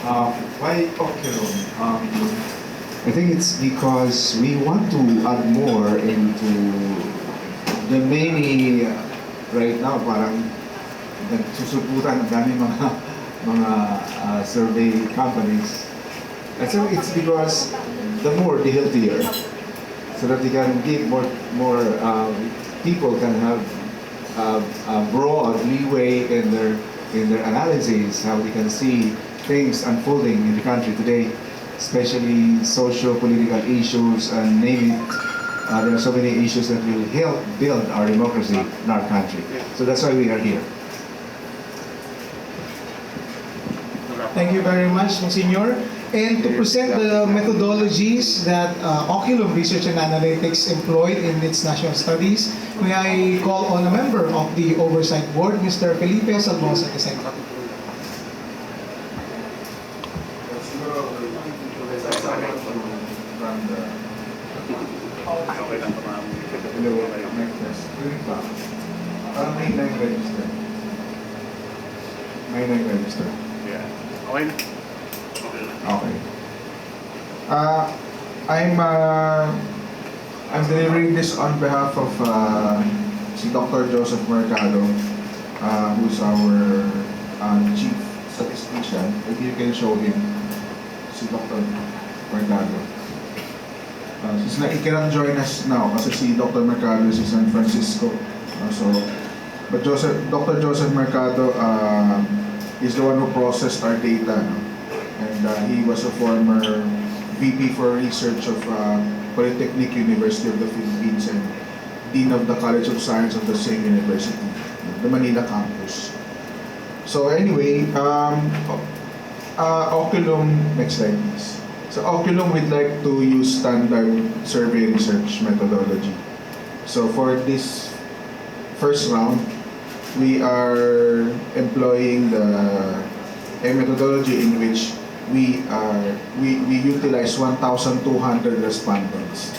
Why Oculum? I think it's because we want to add more into the many right now parang nagsusuputan ang dami mga survey companies. And so it's because the more the healthier, so that they can give more people can have a broad leeway in their analysis, how they can see things unfolding in the country today, especially socio-political issues and name it. There are so many issues that will help build our democracy in our country. So that's why we are here. Thank you very much, Monsignor. And to present the methodologies that Oculum Research and Analytics employed in its national studies, may I call on a member of the Oversight Board, Mr. Felipe Salmosa II. May nag-register. Yeah. Okay na. Okay. I'm delivering this on behalf of si Dr. Joseph Mercado, who's our chief statistician. If you can show him, si Dr. Mercado. He cannot join us now kasi si Dr. Mercado is in San Francisco. But Dr. Joseph Mercado is the one who processed our data. No? And he was a former VP for Research of Polytechnic University of the Philippines and Dean of the College of Science of the same university, the Manila campus. So anyway, Oculum, next slide please. So Oculum would like to use standard survey research methodology. So for this first round, we are employing a methodology in which we utilize 1,200 respondents.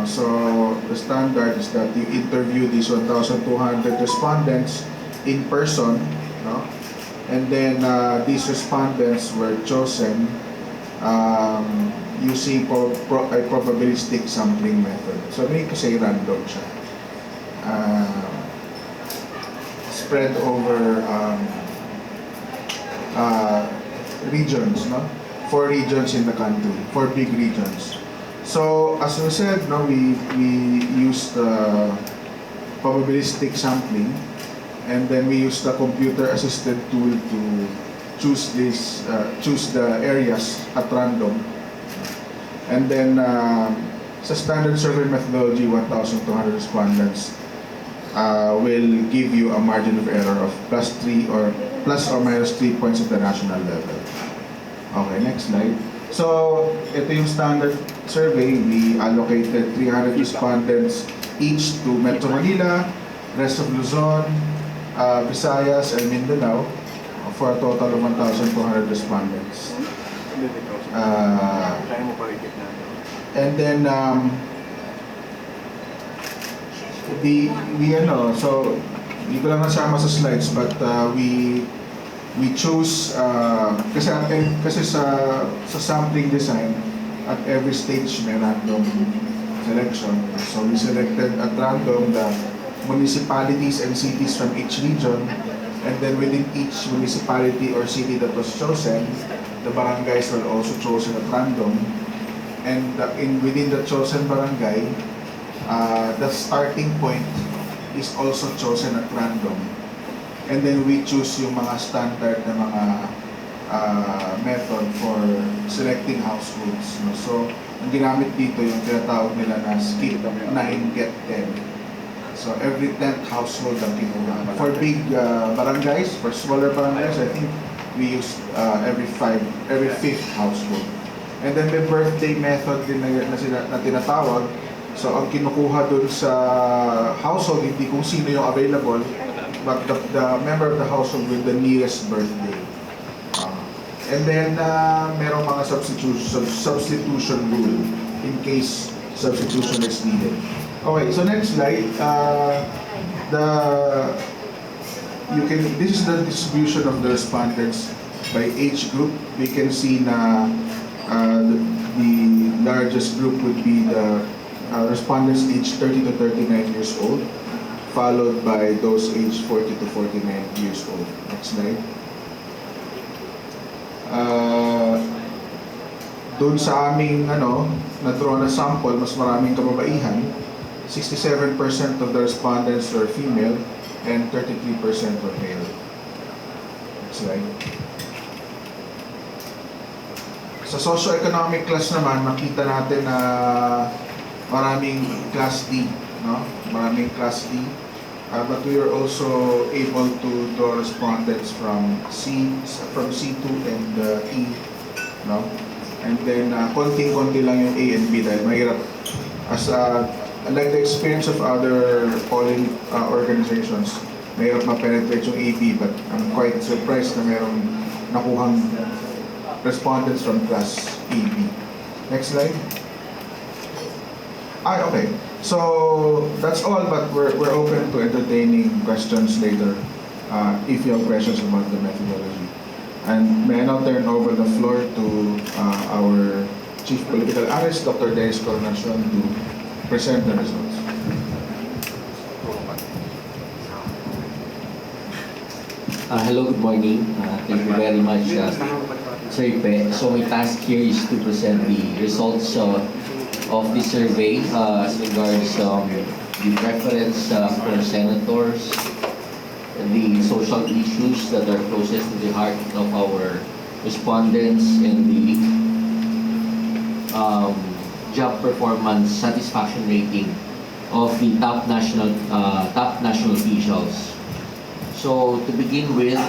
So the standard is that you interview these 1,200 respondents in person, and then these respondents were chosen using a probabilistic sampling method. So may kasi random siya. Spread over regions, 4 regions in the country, 4 big regions. So as we said, we used probabilistic sampling, and then we used the computer-assisted tool to choose the areas at random, and then sa standard survey methodology, 1,200 respondents will give you a margin of error of +3 or -3 points at the national level. Okay, next slide. So, ito yung standard survey. We allocated 300 respondents each to Metro Manila, rest of Luzon, Visayas, and Mindanao for a total of 1,200 respondents. And then, so hindi ko lang nasama sa slides, but we chose kasi sa sampling design at every stage may random selection. So we selected at random the municipalities and cities from each region, and then within each municipality or city that was chosen, the barangays were also chosen at random, and within the chosen barangay, the starting point is also chosen at random. And then we choose yung mga standard na mga method for selecting households. So, ang ginamit dito yung tinatawag nila na skip 9, get 10. So, every 10th household ang kinuha. For big barangays, for smaller barangays, I think we use every 5th household. And then may birthday method din na tinatawag. So, ang kinukuha dun sa household, hindi kung sino yung available, but the member of the household with the nearest birthday. And then, merong mga substitution rule in case substitution is needed. Okay, so next slide. This is the distribution of the respondents by age group, we can see na the largest group would be the respondents aged 30 to 39 years old, followed by those aged 40 to 49 years old. Next slide. Doon sa aming na-draw na sample, mas maraming kababaihan. 67% of the respondents were female and 33% were male. Next slide. Sa socio-economic class naman, makita natin na maraming class D, no? Maraming class D. But we are also able to draw respondents from C2 and E, no? And then konting-konti lang yung A and B dahil mahirap. Like the experience of other polling organizations, mahirap ma-penetrate yung AB, but I'm quite surprised na mayroong nakuhang respondents from class AB. Next slide. Okay. So that's all, but we're open to entertaining questions later if you have questions about the methodology. And may I now turn over the floor to our Chief Political Analyst, Dr. Dennis Coronacion, to present the results. Hello, good morning. Thank you very much, Sir Ipe. So my task here is to present the results of the survey as regards the preference for senators, the social issues that are closest to the heart of our respondents, and the job performance satisfaction rating of the top national officials. So to begin with,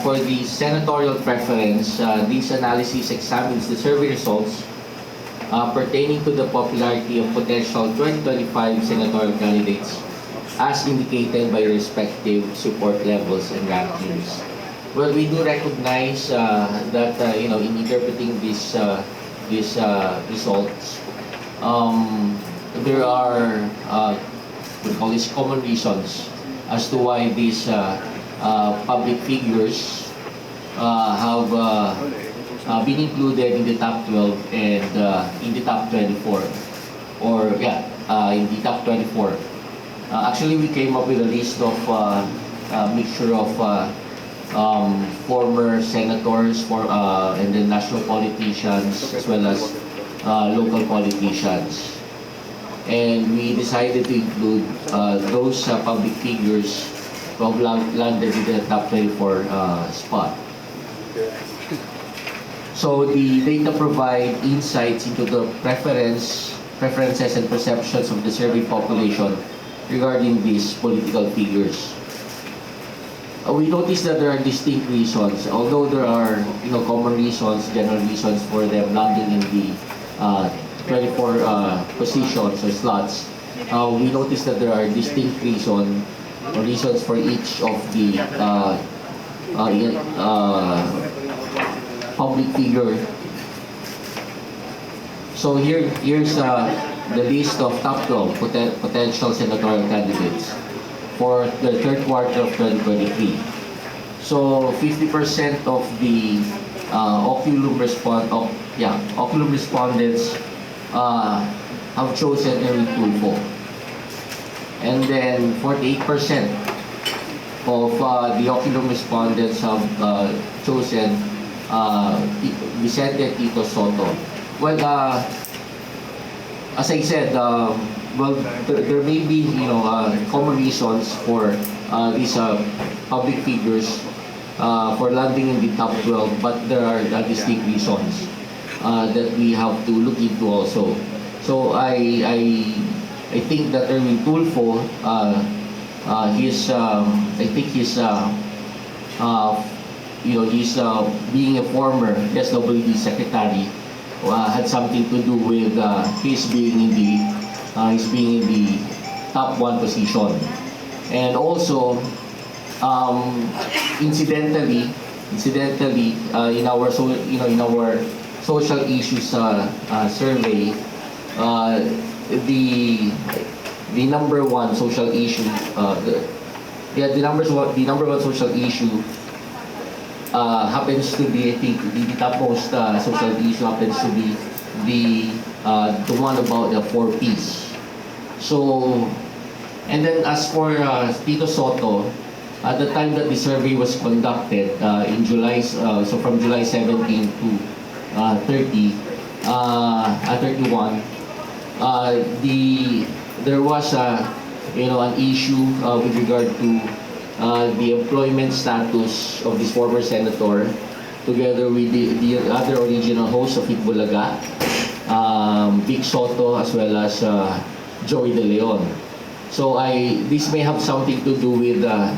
for the senatorial preference, this analysis examines the survey results pertaining to the popularity of potential 2025 senatorial candidates as indicated by respective support levels and rankings. Well, we do recognize that in interpreting these results, there are we call this common reasons as to why these public figures have been included in the top 12 and in the top 24, or in the top 24. Actually, we came up with a list of mixture of former senators and then national politicians as well as local politicians. And we decided to include those public figures who have landed in the top 24 spot. So the data provide insights into the preferences and perceptions of the survey population regarding these political figures. We noticed that there are distinct reasons, although there are common reasons, general reasons for them landing in the 24 positions or slots. We noticed that there are distinct reasons for each of the public figure. So here's the list of top 12 potential senatorial candidates for the third quarter of 2023. So 50% of the Oculum respondents have chosen Erwin Tulfo, and then 48% of the Oculum respondents have chosen Vicente Tito Soto. Well, as I said, there may be common reasons for these public figures for landing in the top 12, but there are distinct reasons that we have to look into also. So I think that Erwin Tulfo, he's being a former SWD secretary had something to do with his being in the top 1 position. And also incidentally in our social issues survey, the number one social issue the number one social issue happens to be, I think, the topmost social issue happens to be the one about the 4Ps. So, and then as for Tito Soto, at the time that the survey was conducted in July, so from July 17 to 31, there was an issue with regard to the employment status of this former senator, together with the other original hosts of Itbulaga, Big Soto, as well as Joey De Leon. So this may have something to do with the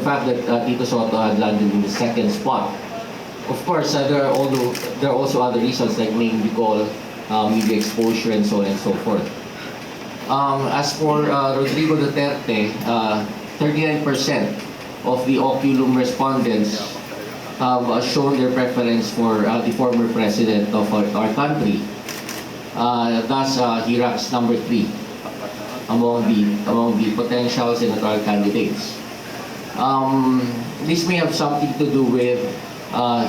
fact that Tito Soto had landed in the second spot. Of course, there are also other reasons like name recall, media exposure, and so on and so forth. As for Rodrigo Duterte, 39% of the Oculum respondents have shown their preference for the former president of our country. Thus, he ranks number 3 among the potential senatorial candidates. This may have something to do with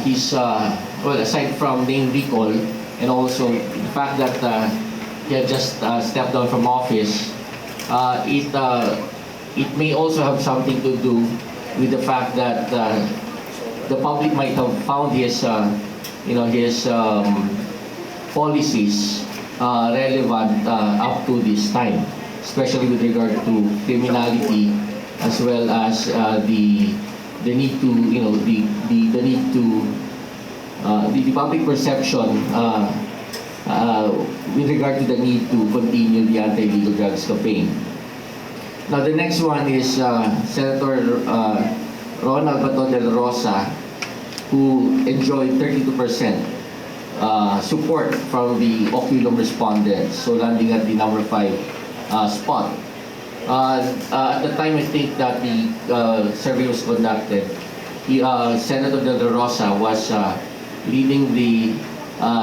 his, aside from name recall, and also the fact that he had just stepped down from office, it may also have something to do with the fact that the public might have found his policies relevant up to this time, especially with regard to criminality, as well as the need to, the public perception with regard to the need to continue the anti-illegal drugs campaign. Now, the next one is Senator Ronald Baton de la Rosa, who enjoyed 32% support from the Oculum respondents, so landing at the number 5 spot. At the time, I think that the survey was conducted, Senator De La Rosa was leading the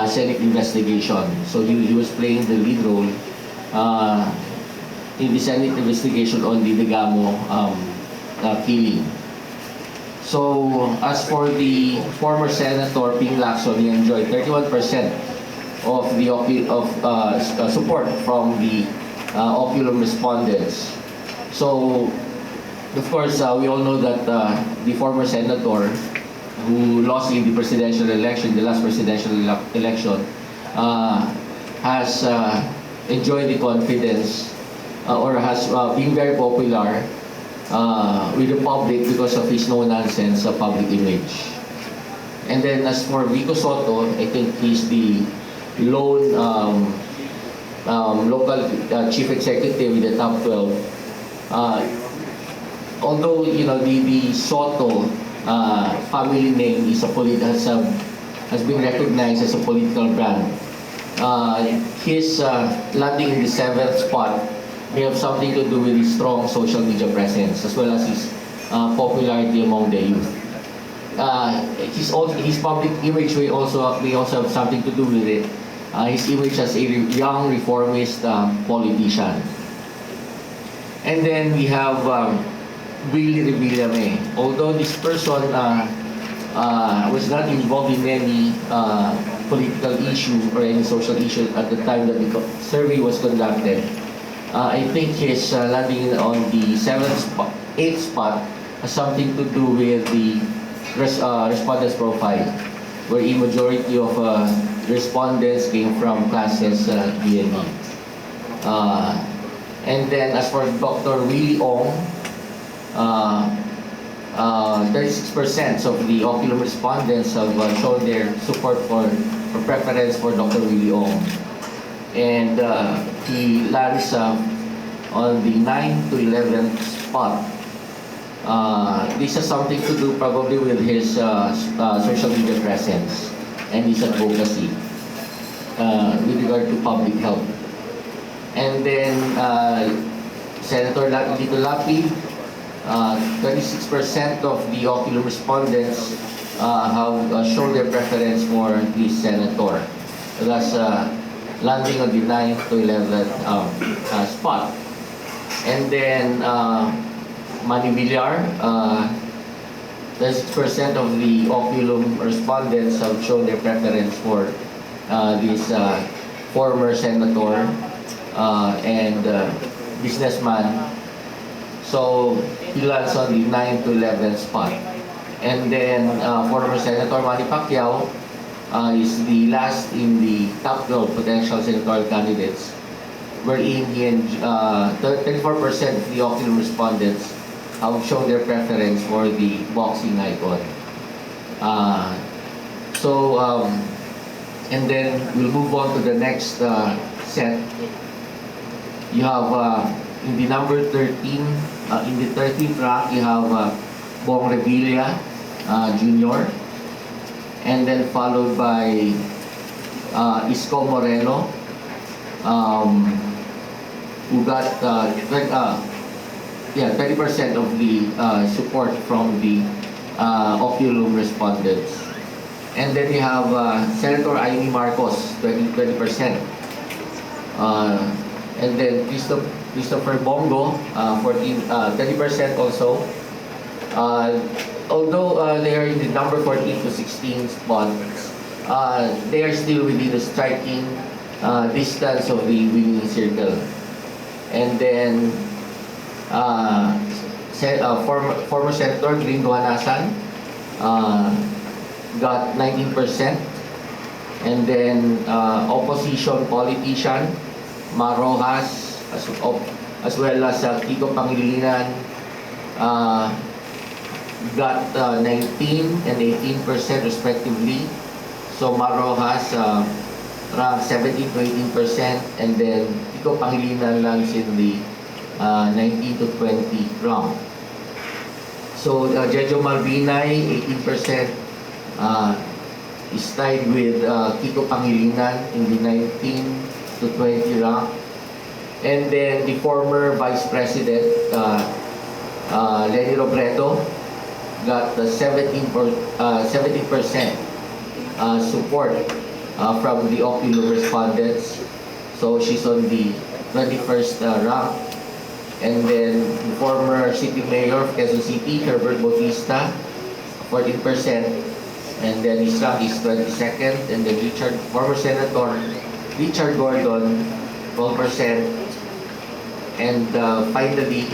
Senate investigation. So he was playing the lead role in the Senate investigation on the Degamo killing. So as for the former Senator Ping Lacson, he enjoyed 31% of the support from the Oculum respondents. So, of course, we all know that the former senator who lost in the presidential election, the last presidential election, has enjoyed the confidence or has been very popular with the public because of his no-nonsense public image. And then as for Vico Soto, I think he's the lone local chief executive in the top 12. Although the Soto family name is has been recognized as a political brand, his landing in the 7th spot may have something to do with his strong social media presence as well as his popularity among the youth. His public image may also have something to do with it. His image as a young reformist politician. And then we have Willie Revillame. Although this person was not involved in any political issue or any social issue at the time that the survey was conducted, I think his landing on the 8th spot has something to do with the respondents' profile, where a majority of respondents came from classes B and E. And then as for Dr. Willie Ong, 36% of the Oculum respondents have shown their support or preference for Dr. Willie Ong. And he lands on the 9th to 11th spot. This has something to do probably with his social media presence and his advocacy with regard to public health. And then Senator Lito Lapi, 36% of the Oculum respondents have shown their preference for this senator. That's landing on the 9th to 11th spot. And then Manny Villar. 36% of the Oculum respondents have shown their preference for this former senator and businessman. So he lands on the 9 to 11 spot. And then former Senator Manny Pacquiao is the last in the top 12 potential senatorial candidates, wherein he and 34% of the Oculum respondents have shown their preference for the boxing icon. And then we'll move on to the next set. You have in the number 13, in the 13th rank, you have Bong Revilla Jr. And then followed by Isko Moreno, who got 30% of the support from the Oculum respondents. And then you have Senator Amy Marcos, 20%. And then Christopher Bongo, 30% also. Although they are in the number 14 to 16 spots, they are still within the striking distance of the winning circle. And then former Senator Gringo Hanasan got 19%. And then opposition politician Ma Rojas, as well as Kiko Pangilinan, got 19 and 18% respectively. So Ma Rojas ranked 17 to 18%, and then Kiko Pangilinan lands in the 19 to 20 rank. So Jejo Malvinay, 18%, is tied with Kiko Pangilinan in the 19 to 20 rank. And then the former Vice President, Leni Robredo, got 17% support from the Oculum respondents. So she's on the 21st rank. And then the former City Mayor of Quezon City, Herbert Bautista, 14%. And then his rank is 22nd. And then former Senator Richard Gordon, 12%. And finally,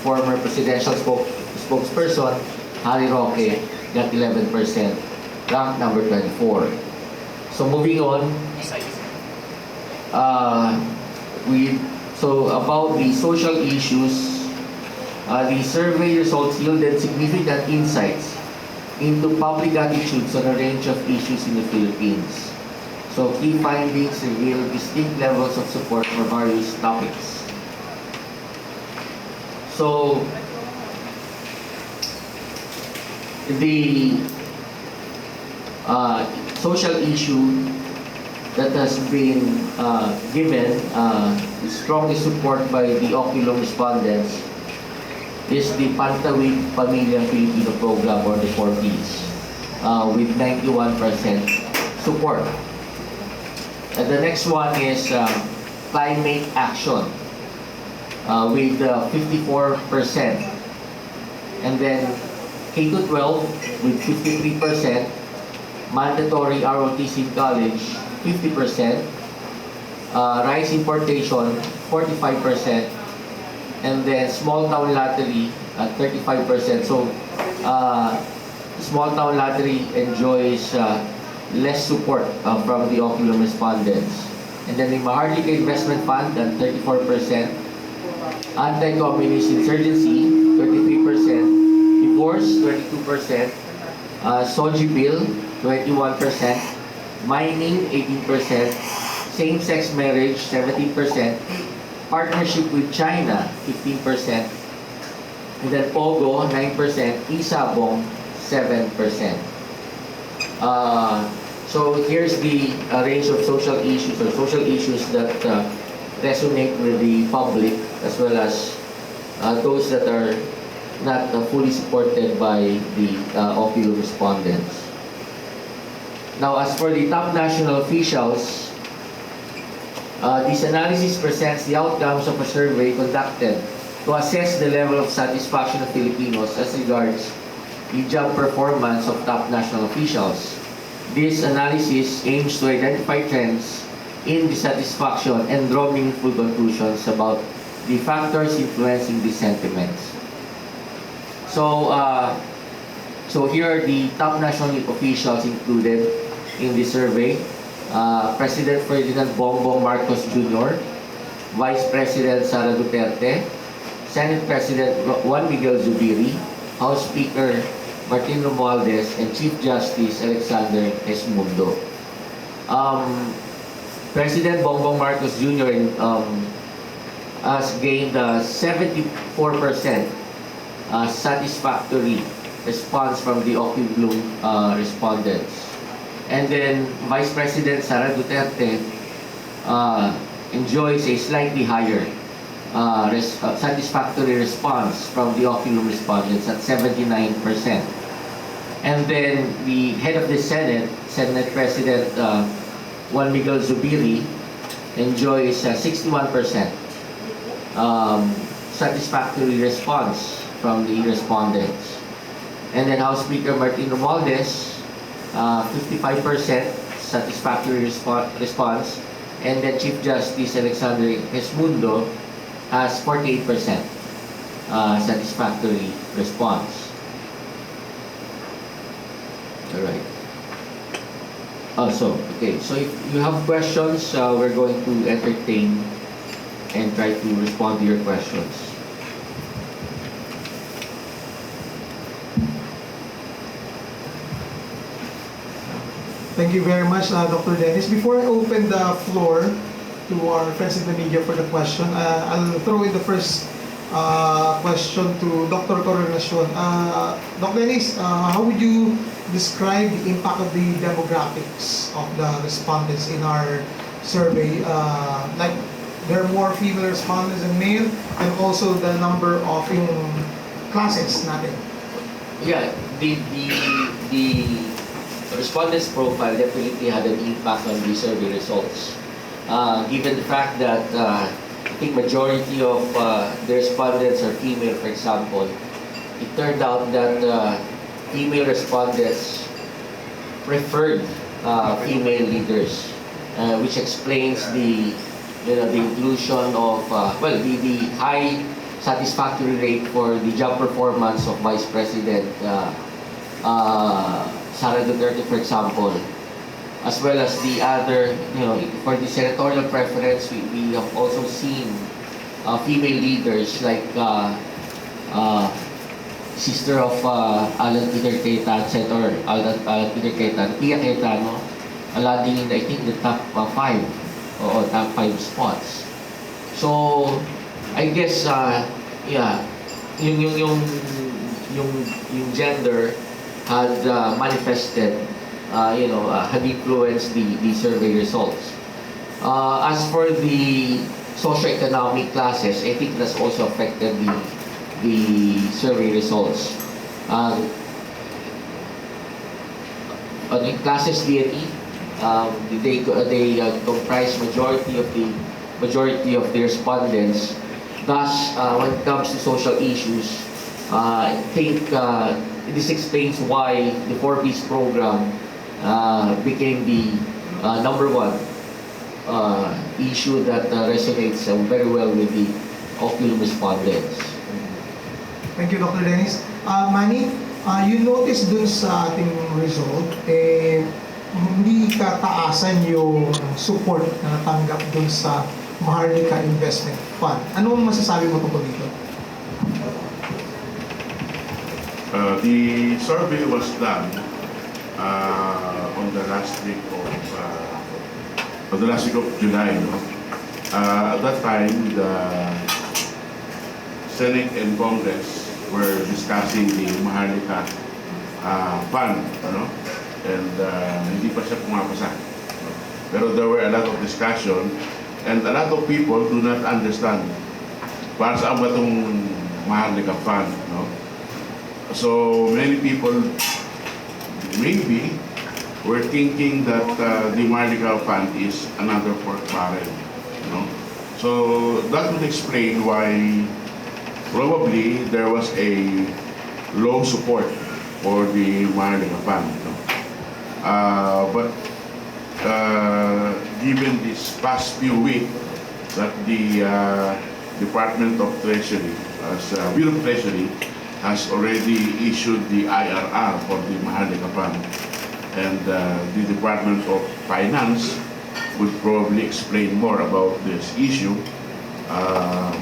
former presidential spokesperson Harry Roque got 11%, rank number 24. So moving on, about the social issues, the survey results yielded significant insights into public attitudes on a range of issues in the Philippines. So key findings reveal distinct levels of support for various topics. So the social issue that has been given strongly support by the Oculum respondents is the Pantawid Pamilyang Filipino program, or the 4Ps, with 91% support. And the next one is climate action with 54%. And then K-12 with 53%, mandatory ROTC in college 50%, rice importation 45%, and then small town lottery at 35%. So small town lottery enjoys less support from the Oculum respondents. And then the Maharlika Investment Fund at 34%, anti-communist insurgency 33%, divorce 22%, Soji Bill 21%, mining 18%, same-sex marriage 17%, partnership with China 15%, and then Pogo 9%, Isabong 7%. So here's the range of social issues that resonate with the public, as well as those that are not fully supported by the Oculum respondents. Now, as for the top national officials, this analysis presents the outcomes of a survey conducted to assess the level of satisfaction of Filipinos as regards the job performance of top national officials. This analysis aims to identify trends in dissatisfaction and draw meaningful conclusions about the factors influencing these sentiments. So, so here are the top national officials included in the survey. President Ferdinand Bongbong Marcos Jr., Vice President Sara Duterte, Senate President Juan Miguel Zubiri, House Speaker Martin Romualdez, and Chief Justice Alexander Esmundo. President Bongbong Marcos Jr. Has gained 74% satisfactory response from the Oculum respondents. And then Vice President Sara Duterte enjoys a slightly higher satisfactory response from the Oculum respondents at 79%. And then the head of the Senate, Senate President Juan Miguel Zubiri, enjoys 61% satisfactory response from the respondents. And then House Speaker Martin Romualdez, 55% satisfactory response. And then Chief Justice Alexander Esmundo has 48% satisfactory response. All right. Okay. So if you have questions, we're going to entertain and try to respond to your questions. Thank you very much, Dr. Dennis. Before I open the floor to our friends in the media for the question, I'll throw in the first question to Dr. Coronacion. Dr. Dennis, how would you describe the impact of the demographics of the respondents in our survey? Like, there are more female respondents than male, and also the number of yung classes natin. Yeah, the respondents' profile definitely had an impact on the survey results. Given the fact that I think majority of the respondents are female, for example, it turned out that female respondents preferred female leaders, which explains the inclusion of the high satisfactory rate for the job performance of Vice President Sara Duterte, for example, as well as the other, for the senatorial preference, we have also seen female leaders like sister of Alan Peter Cayetano, Senator Alan Peter Cayetano, Pia Cayetano, landing in, I think, the top 5 or top 5 spots. So I guess yung gender had manifested, had influenced the survey results. As for the socioeconomic classes, I think that's also affected the survey results. Classes D&E, they comprise majority of the respondents. Thus, when it comes to social issues, I think this explains why the 4Ps program became the number one issue that resonates very well with the Oculum respondents. Thank you, Dr. Dennis. Manny, you notice dun sa ating result, hindi kataasan yung support na natanggap dun sa Maharlika Investment Fund. Anong masasabi mo tungkol dito? The survey was done on the last week of July. No? At that time, the Senate and Congress were discussing the Maharlika Fund, and hindi pa siya pumapasa. Pero there were a lot of discussion, and a lot of people do not understand para saan ba itong Maharlika Fund. So many people maybe were thinking that the Maharlika Fund is another pork barrel. So that would explain why probably there was a low support for the Maharlika Fund. No? But given this past few weeks that the Department of Treasury, Bureau of Treasury, has already issued the IRR for the Maharlika Fund, and the Department of Finance would probably explain more about this issue.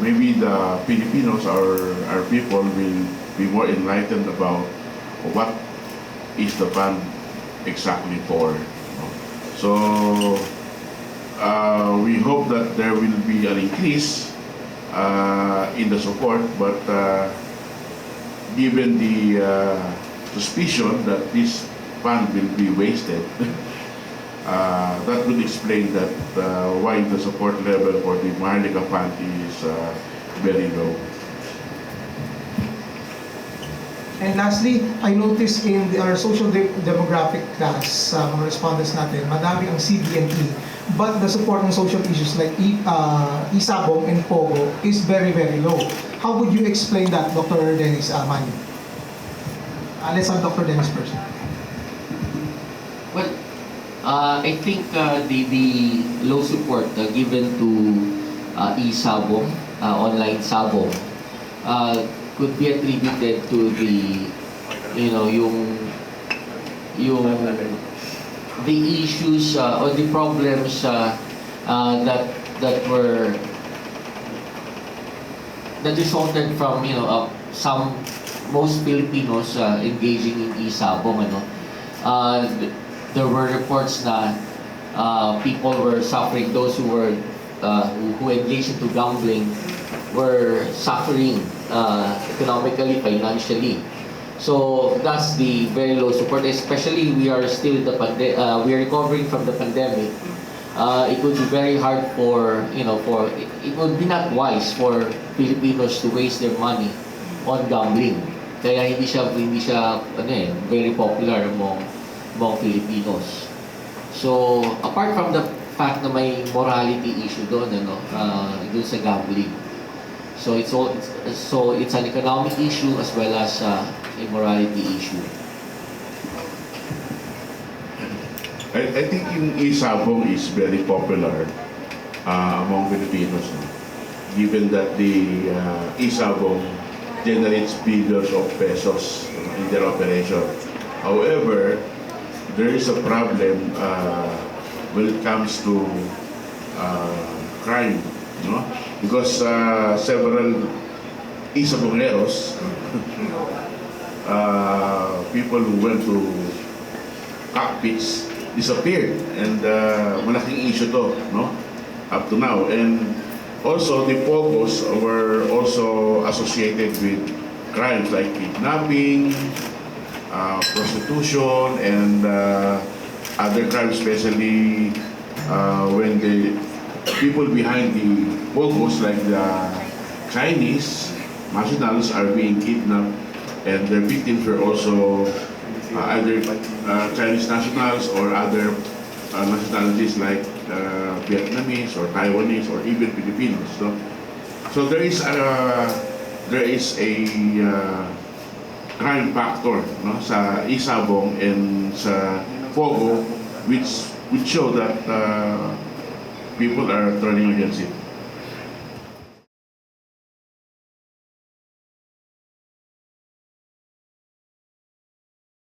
Maybe the Filipinos, our people, will be more enlightened about what is the fund exactly for. So we hope that there will be an increase in the support, but given the suspicion that this fund will be wasted, that would explain that why the support level for the Maharlika Fund is very low. And lastly, I noticed in our social demographic class, mga respondents natin, madami ang CBNE, but the support on social issues like Isabong and Pogo is very, very low. How would you explain that, Dr. Dennis Manny? Let's have Dr. Dennis first. Well, I think the low support given to e-sabong, online sabong, could be attributed to the, the issues or the problems that resulted from most Filipinos engaging in e-sabong. There were reports na people were suffering, those who engaged into gambling were suffering economically, financially. So that's the very low support. Especially we are still we are recovering from the pandemic. It would be very hard it would be not wise for Filipinos to waste their money on gambling. Kaya hindi siya very popular among Filipinos. So apart from the fact na may morality issue doon doon sa gambling. So it's an economic issue as well as a morality issue. I think yung e-sabong is very popular among Filipinos, given that the e-sabong generates billions of pesos in their operation. However, there is a problem when it comes to crime, because several isabongeros, people who went to cockpits, disappeared, and malaking issue to, up to now. And also the Pogos were also associated with crimes like kidnapping, prostitution, and other crimes, especially when the people behind the Pogos, like the Chinese nationals, are being kidnapped, and their victims were also either Chinese nationals or other nationalities like Vietnamese or Taiwanese or even Filipinos. So there is a crime factor sa isabong and sa Pogo, which show that people are turning against it.